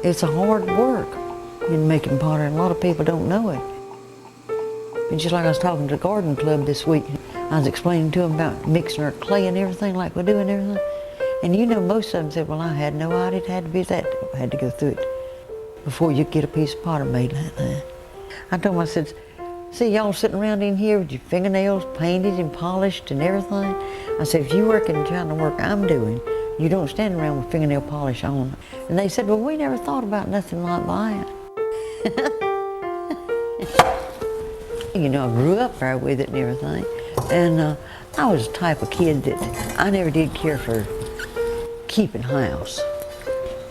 It's a hard work in making pottery, and a lot of people don't know it. And just like I was talking to the garden club this week, I was explaining to them about mixing our clay and everything like we do and everything. And you know, most of them said, well, I had no idea it had to be that. I had to go through it before you get a piece of pottery made like that. I told them, I said, see y'all sitting around in here with your fingernails painted and polished and everything. I said, if you work in the kind of work I'm doing, you don't stand around with fingernail polish on. And they said, well, we never thought about nothing like that. You know, I grew up there with it and everything. And I was the type of kid that I never did care for keeping house,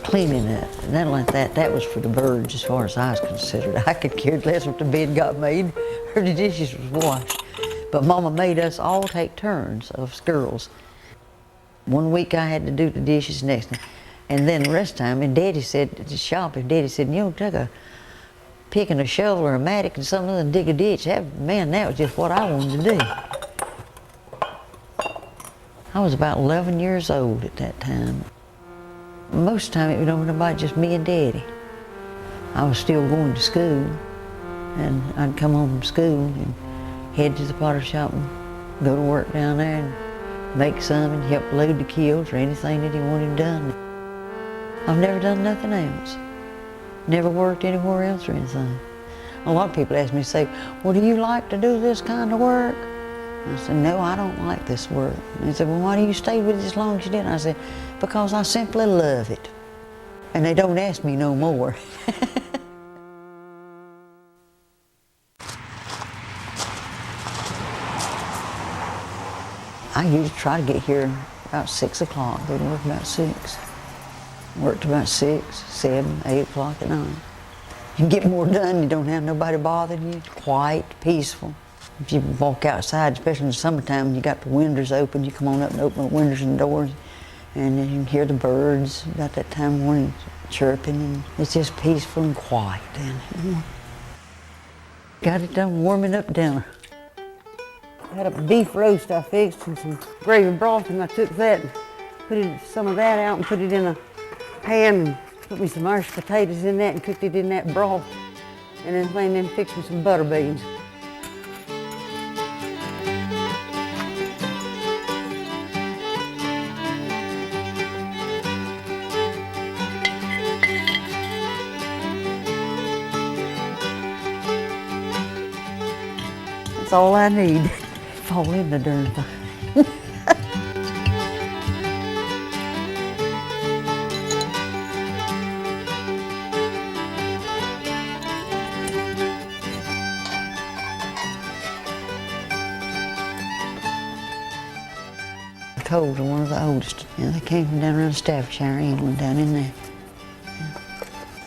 cleaning it, and nothing like that. That was for the birds as far as I was considered. I could care less if the bed got made or the dishes was washed. But Mama made us all take turns of girls. One week I had to do the dishes, next time, and then the rest of the time, and Daddy said at the shop, if Daddy said, you know, take a pick and a shovel or a mattock and something and dig a ditch, man, that was just what I wanted to do. I was about 11 years old at that time. Most of the time it was nobody, just me and Daddy. I was still going to school, and I'd come home from school and head to the potter shop and go to work down there and make some and help load the keels or anything that he wanted done. I've never done nothing else. Never worked anywhere else or anything. A lot of people ask me, say, well, do you like to do this kind of work? I said, no, I don't like this work. And they said, well, why do you stay with it as long as you did? I said, because I simply love it. And they don't ask me no more. I usually try to get here about 6 o'clock, go to work about 6. Worked about 6, 7, 8 o'clock at night. You get more done, you don't have nobody bothering you. Quiet, peaceful. If you walk outside, especially in the summertime, when you got the windows open, you come on up and open the windows and doors, and then you can hear the birds about that time of morning chirping, and it's just peaceful and quiet down here. Got it done warming up dinner. I had a beef roast I fixed and some gravy broth, and I took that and put some of that out and put it in a pan and put me some mashed potatoes in that and cooked it in that broth, and then fixed me some butter beans. That's all I need. Fall in the darn thing. Coles are one of the oldest. Yeah, they came from down around Staffordshire, England, down in there. Yeah.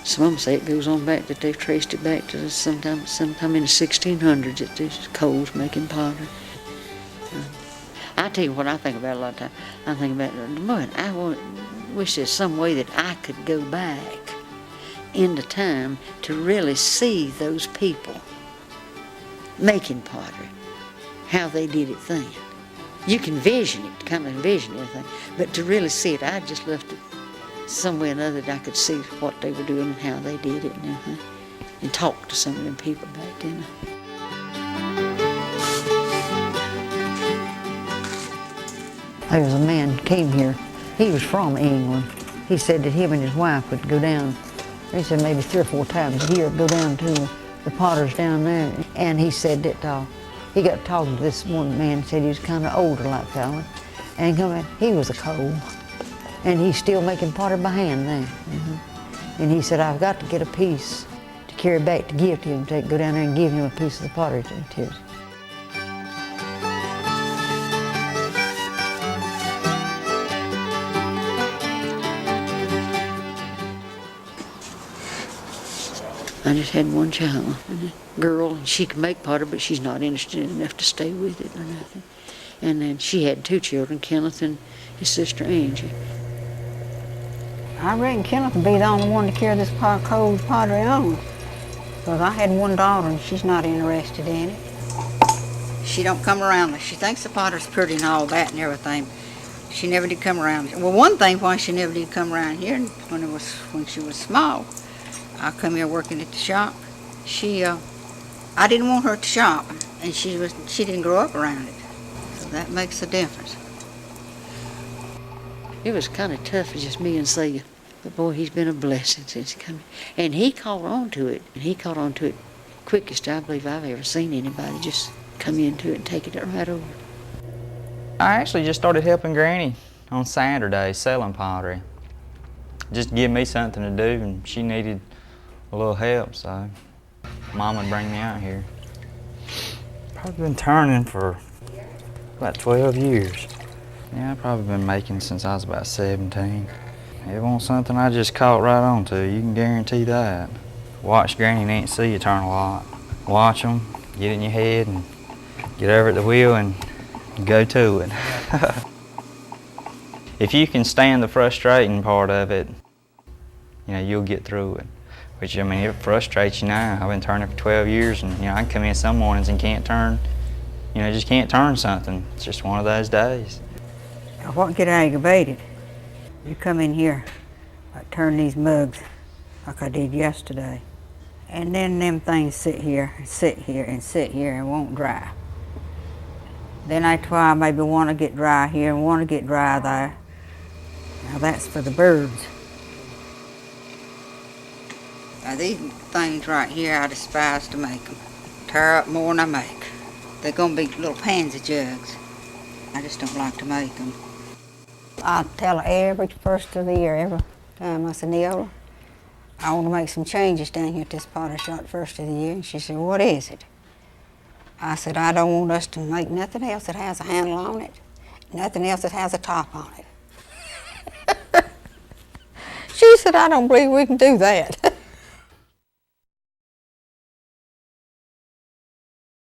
Some of them say it goes on back, that they've traced it back to sometime in the 1600s that these Coles making pottery. I tell you what I think about a lot of times. I think about, Lord, I wish there's some way that I could go back into time to really see those people making pottery, how they did it then. You can vision it, kind of envision everything, but to really see it, I just left it some way or another that I could see what they were doing and how they did it and everything, and talk to some of them people back then. There was a man came here. He was from England. He said that him and his wife would go down, he said maybe 3 or 4 times a year, go down to the potters down there. And he said that he got talking to this one man, said he was kind of older like fella, and he was a Cole, and he's still making pottery by hand there. And he said, I've got to get a piece to carry back to give to him, go down there and give him a piece of the pottery to his. I just had one child, a girl, and she can make pottery, but she's not interested enough to stay with it or nothing. And then she had 2 children, Kenneth and his sister Angie. I reckon Kenneth would be the only one to carry this Coles pottery on, because I had one daughter and she's not interested in it. She don't come around. She thinks the potter's pretty and all that and everything. She never did come around. Well, one thing why she never did come around here when she was small. I come here working at the shop. I didn't want her at the shop, and she didn't grow up around it. So that makes a difference. It was kind of tough, just me and Celia. But boy, he's been a blessing since he come. And he caught on to it. And he caught on to it quickest I believe I've ever seen anybody just come into it and take it right over. I actually just started helping Granny on Saturday selling pottery. Just to give me something to do, and she needed a little help, so Mom would bring me out here. Probably been turning for about 12 years. Yeah, I've probably been making since I was about 17. It wasn't something I just caught right on to, you can guarantee that. Watch Granny and Aunt Celia turn a lot. Watch them, get in your head, and get over at the wheel and go to it. If you can stand the frustrating part of it, you know, you'll get through it. Which, I mean, it frustrates you now. I've been turning for 12 years, and, you know, I can come in some mornings and can't turn, you know, just can't turn something. It's just one of those days. Now, what get aggravated? You come in here, like turn these mugs like I did yesterday, and then them things sit here, and sit here, and sit here, and won't dry. Then I try maybe want to get dry here and want to get dry there. Now that's for the birds. Now these things right here, I despise to make them. Tear up more than I make. They're gonna be little pansy jugs. I just don't like to make them. I tell her every first of the year, every time, I said, Neola, I want to make some changes down here at this pottery shop first of the year. And she said, what is it? I said, I don't want us to make nothing else that has a handle on it, nothing else that has a top on it. She said, I don't believe we can do that.